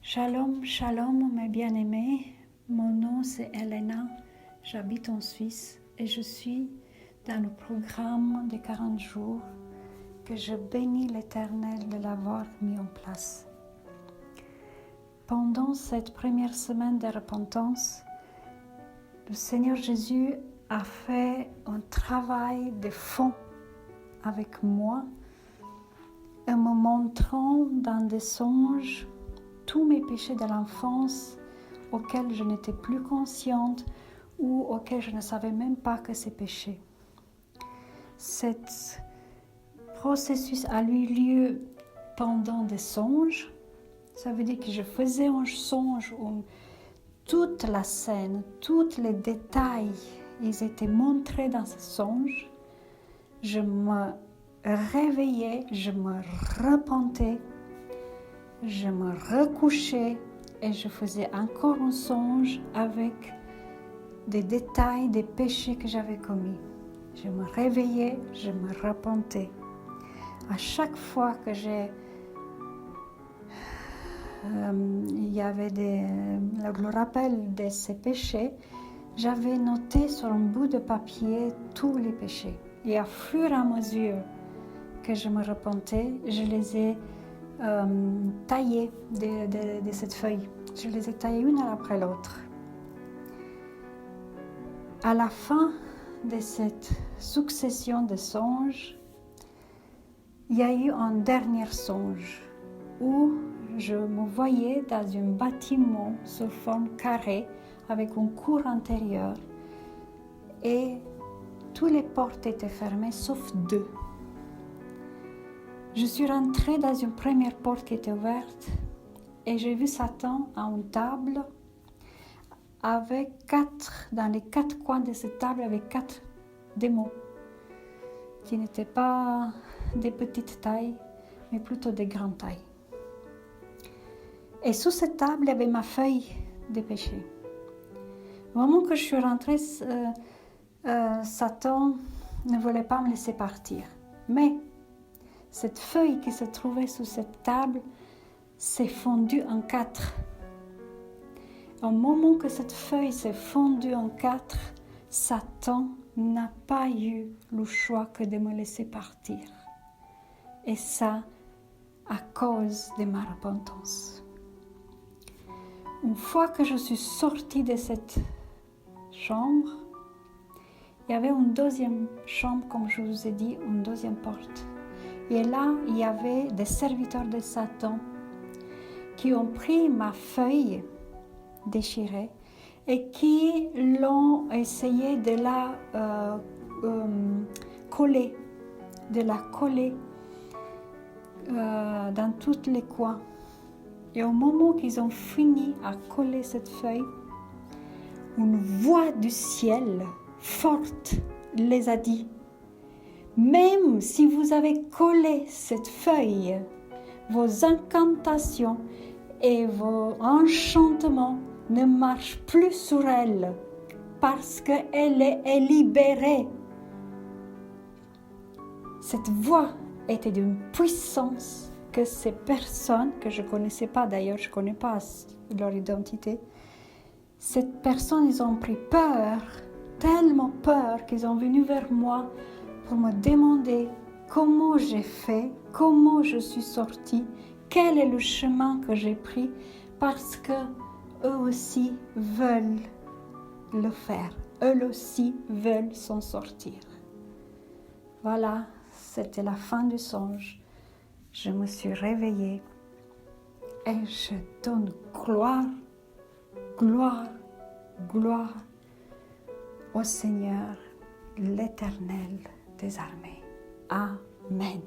Shalom, shalom mes bien-aimés, mon nom c'est Elena, j'habite en Suisse et je suis dans le programme des 40 jours que je bénis l'Éternel de l'avoir mis en place. Pendant cette première semaine de repentance, le Seigneur Jésus a fait un travail de fond avec moi en me montrant dans des songes tous mes péchés de l'enfance auxquels je n'étais plus consciente ou auxquels je ne savais même pas que c'est péché. Cet processus a eu lieu pendant des songes. Ça veut dire que je faisais un songe où toute la scène, tous les détails, ils étaient montrés dans ce songe. Je me réveillais, je me repentais, je me recouchais et je faisais encore un songe avec des détails des péchés que j'avais commis. Je me réveillais, je me repentais. À chaque fois que il y avait le rappel de ces péchés, j'avais noté sur un bout de papier tous les péchés. Et à fur et à mesure que je me repentais, je les ai taillés de cette feuille. Je les ai taillés une après l'autre. À la fin de cette succession de songes, il y a eu un dernier songe où je me voyais dans un bâtiment sous forme carrée avec une cour intérieure et toutes les portes étaient fermées sauf deux. Je suis rentrée dans une première porte qui était ouverte et j'ai vu Satan à une table avec dans les quatre coins de cette table avec 4 démons qui n'étaient pas des petites tailles mais plutôt des grandes tailles. Et sous cette table, il y avait ma feuille de péché. Au moment que je suis rentrée, Satan ne voulait pas me laisser partir. Mais cette feuille qui se trouvait sous cette table s'est fondue en 4. Au moment que cette feuille s'est fondue en 4, Satan n'a pas eu le choix que de me laisser partir. Et ça, à cause de ma repentance. Une fois que je suis sortie de cette chambre, il y avait une deuxième chambre, comme je vous ai dit, une deuxième porte. Et là, il y avait des serviteurs de Satan qui ont pris ma feuille déchirée et qui l'ont essayé de la coller, dans tous les coins. Et au moment qu'ils ont fini à coller cette feuille, une voix du ciel forte les a dit: même si vous avez collé cette feuille, vos incantations et vos enchantements ne marchent plus sur elle parce qu'elle est libérée. Cette voix était d'une puissance que ces personnes, que je ne connaissais pas d'ailleurs, je ne connais pas leur identité, ces personnes, ils ont pris peur, tellement peur qu'ils sont venus vers moi pour me demander comment j'ai fait, comment je suis sortie, quel est le chemin que j'ai pris, parce que eux aussi veulent le faire, eux aussi veulent s'en sortir. Voilà, c'était la fin du songe. Je me suis réveillée et je donne gloire, gloire, gloire au Seigneur, l'Éternel des armées. Amen.